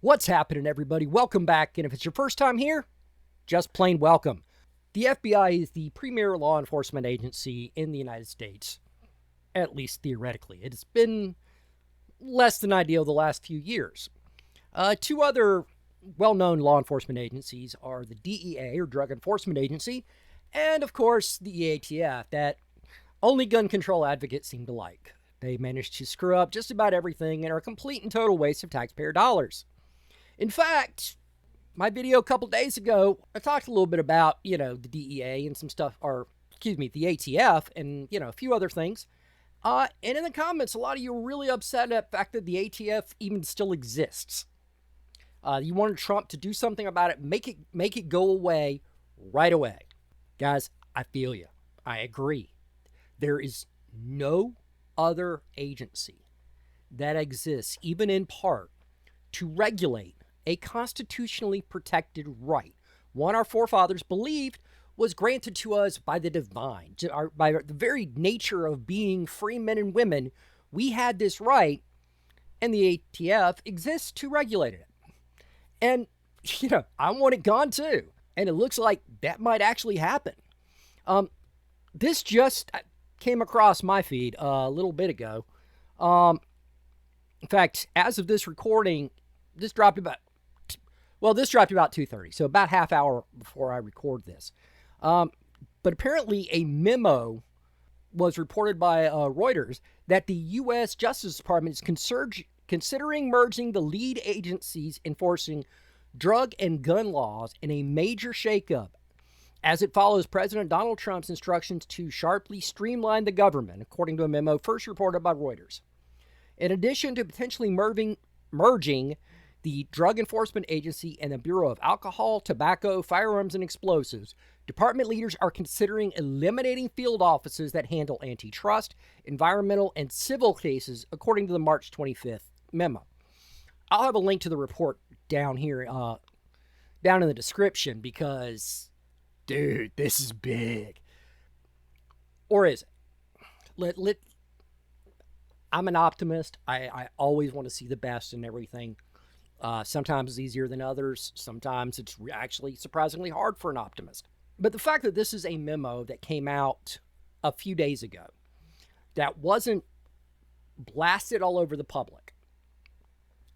What's happening, everybody? Welcome back, and if it's your first time here, just plain welcome. The FBI is the premier law enforcement agency in the United States, at least theoretically. It's been less than ideal the last few years. Two other well-known law enforcement agencies are the DEA, or Drug Enforcement Agency, and, of course, the ATF, that only gun control advocates seem to like. They manage to screw up just about everything and are a complete and total waste of taxpayer dollars. In fact, my video a couple days ago, I talked a little bit about, the DEA and some stuff, the ATF and, a few other things. And in the comments, a lot of you were really upset at the fact that the ATF even still exists. You wanted Trump to do something about it, make it go away right away. Guys, I feel you. I agree. There is no other agency that exists, even in part, to regulate a constitutionally protected right, one our forefathers believed was granted to us by the divine. By the very nature of being free men and women, we had this right, and the ATF exists to regulate it. And, I want it gone too. And it looks like that might actually happen. This just came across my feed a little bit ago. In fact, as of this recording, this dropped about 2:30, so about half hour before I record this. But apparently a memo was reported by Reuters that the U.S. Justice Department is considering merging the lead agencies enforcing drug and gun laws in a major shakeup as it follows President Donald Trump's instructions to sharply streamline the government, according to a memo first reported by Reuters. In addition to potentially merging the Drug Enforcement Agency and the Bureau of Alcohol, Tobacco, Firearms, and Explosives, department leaders are considering eliminating field offices that handle antitrust, environmental, and civil cases, according to the March 25th memo. I'll have a link to the report down here, down in the description, because, dude, this is big. Or is it? I'm an optimist. I always want to see the best in everything. Sometimes it's easier than others. Sometimes it's actually surprisingly hard for an optimist. But the fact that this is a memo that came out a few days ago that wasn't blasted all over the public,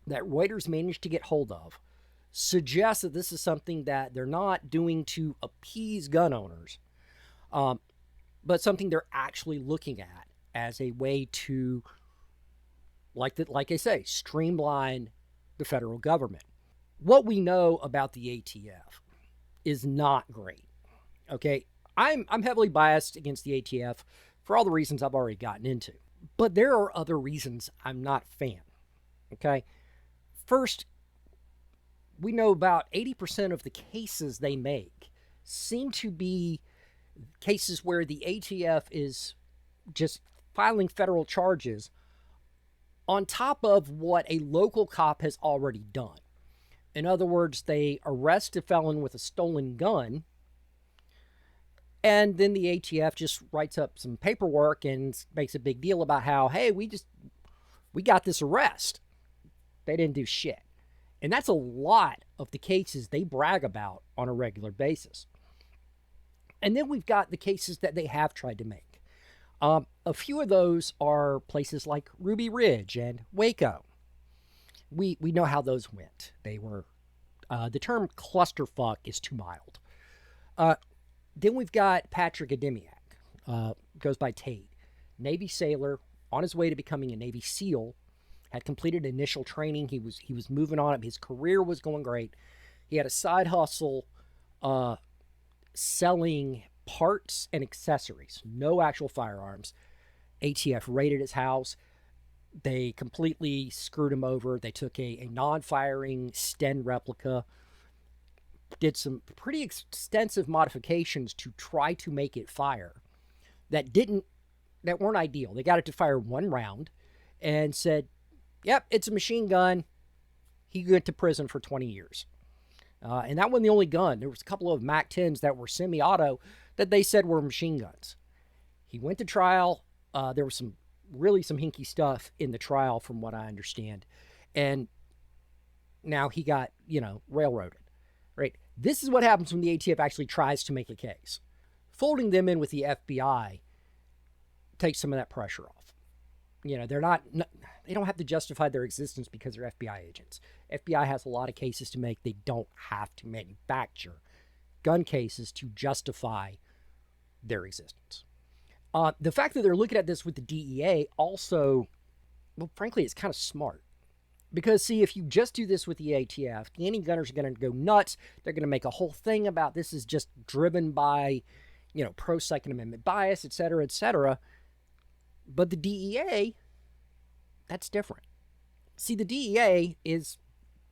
that Reuters managed to get hold of, suggests that this is something that they're not doing to appease gun owners, but something they're actually looking at as a way to, like I say, streamline the federal government. What we know about the ATF is not great. Okay, I'm heavily biased against the ATF for all the reasons I've already gotten into. But there are other reasons I'm not a fan. Okay, first, we know about 80% of the cases they make seem to be cases where the ATF is just filing federal charges on top of what a local cop has already done. In other words, they arrest a felon with a stolen gun, and then the ATF just writes up some paperwork and makes a big deal about how, hey, we got this arrest. They didn't do shit. And that's a lot of the cases they brag about on a regular basis. And then we've got the cases that they have tried to make. A few of those are places like Ruby Ridge and Waco. We know how those went. They were, the term clusterfuck is too mild. Then we've got Patrick Ademiak, goes by Tate, Navy sailor on his way to becoming a Navy SEAL, had completed initial training. He was moving on. His career was going great. He had a side hustle selling parts and accessories, no actual firearms. ATF raided his house. They completely screwed him over. They took a non-firing Sten replica, did some pretty extensive modifications to try to make it fire that weren't ideal. They got it to fire one round and said, yep, it's a machine gun. He went to prison for 20 years. And that wasn't the only gun. There was a couple of MAC-10s that were semi-auto that they said were machine guns. He went to trial. There was some hinky stuff in the trial from what I understand. And now he got, railroaded, right? This is what happens when the ATF actually tries to make a case. Folding them in with the FBI takes some of that pressure off. They don't have to justify their existence because they're FBI agents. FBI has a lot of cases to make. They don't have to manufacture gun cases to justify their existence. The fact that they're looking at this with the DEA also, well, frankly, it's kind of smart. Because, see, if you just do this with the ATF, the anti-gunners are going to go nuts. They're going to make a whole thing about this is just driven by, pro-Second Amendment bias, et cetera, et cetera. But the DEA, that's different. See, the DEA is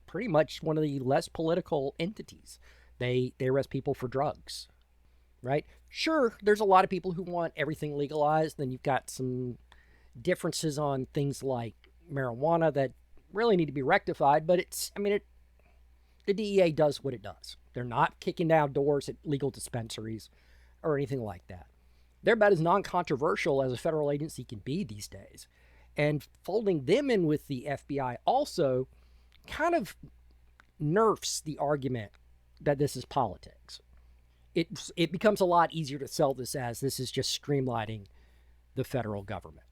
pretty much one of the less political entities. They arrest people for drugs, right? Sure, there's a lot of people who want everything legalized. Then you've got some differences on things like marijuana that really need to be rectified. But the DEA does what it does. They're not kicking down doors at legal dispensaries or anything like that. They're about as non-controversial as a federal agency can be these days. And folding them in with the FBI also kind of nerfs the argument that this is politics. It becomes a lot easier to sell this as this is just streamlining the federal government.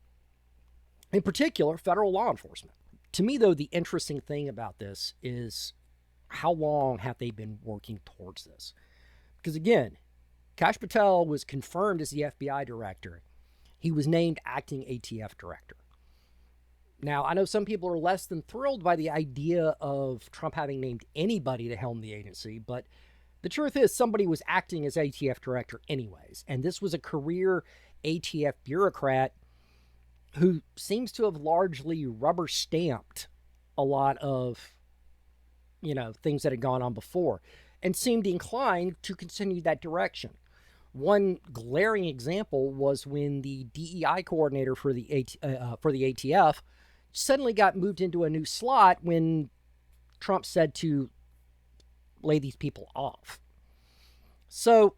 In particular, federal law enforcement. To me, though, the interesting thing about this is how long have they been working towards this? Because again, Kash Patel was confirmed as the FBI director. He was named acting ATF director. Now, I know some people are less than thrilled by the idea of Trump having named anybody to helm the agency, but the truth is somebody was acting as ATF director anyways, and this was a career ATF bureaucrat who seems to have largely rubber stamped a lot of, things that had gone on before and seemed inclined to continue that direction. One glaring example was when the DEI coordinator for the ATF suddenly got moved into a new slot when Trump said to lay these people off. So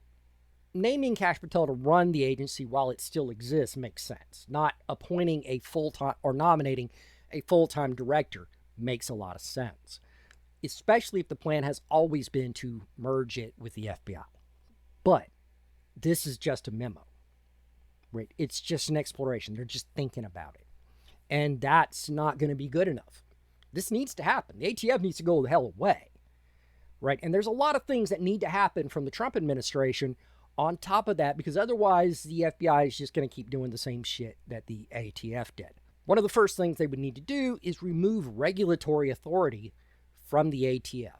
naming Kash Patel to run the agency while it still exists makes sense. Not appointing a full-time or nominating a full-time director makes a lot of sense, especially if the plan has always been to merge it with the FBI. But this is just a memo, right? It's just an exploration. They're just thinking about it. And that's not going to be good enough. This needs to happen. The ATF needs to go the hell away, right? And there's a lot of things that need to happen from the Trump administration on top of that, because otherwise the FBI is just going to keep doing the same shit that the ATF did. One of the first things they would need to do is remove regulatory authority from the ATF,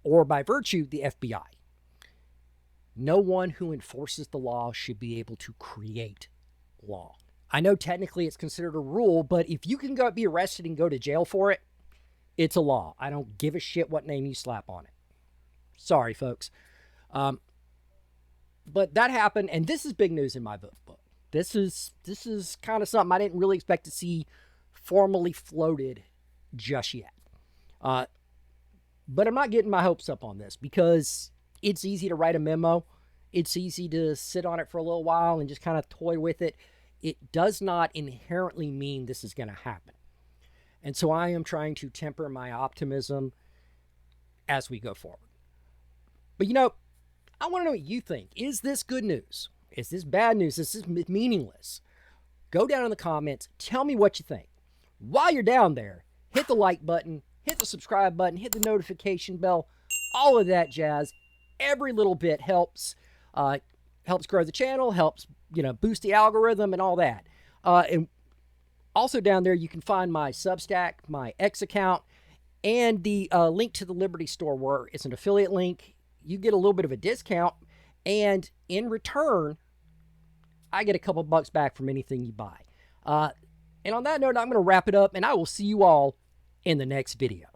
or by virtue, the FBI. No one who enforces the law should be able to create law. I know technically it's considered a rule, but if you can be arrested and go to jail for it, it's a law. I don't give a shit what name you slap on it. Sorry, folks. But that happened, and this is big news in my book. This is kind of something I didn't really expect to see formally floated just yet. But I'm not getting my hopes up on this because it's easy to write a memo. It's easy to sit on it for a little while and just kind of toy with it. It does not inherently mean this is going to happen. And so I am trying to temper my optimism as we go forward. But I want to know what you think. Is this good news? Is this bad news? Is this meaningless? Go down in the comments. Tell me what you think. While you're down there, hit the like button, hit the subscribe button, hit the notification bell, all of that jazz. Every little bit helps. Helps grow the channel, helps boost the algorithm and all that. And also down there, you can find my Substack, my X account, and the link to the Liberty Store, where it's an affiliate link. You get a little bit of a discount, and in return, I get a couple bucks back from anything you buy. And on that note, I'm going to wrap it up, and I will see you all in the next video.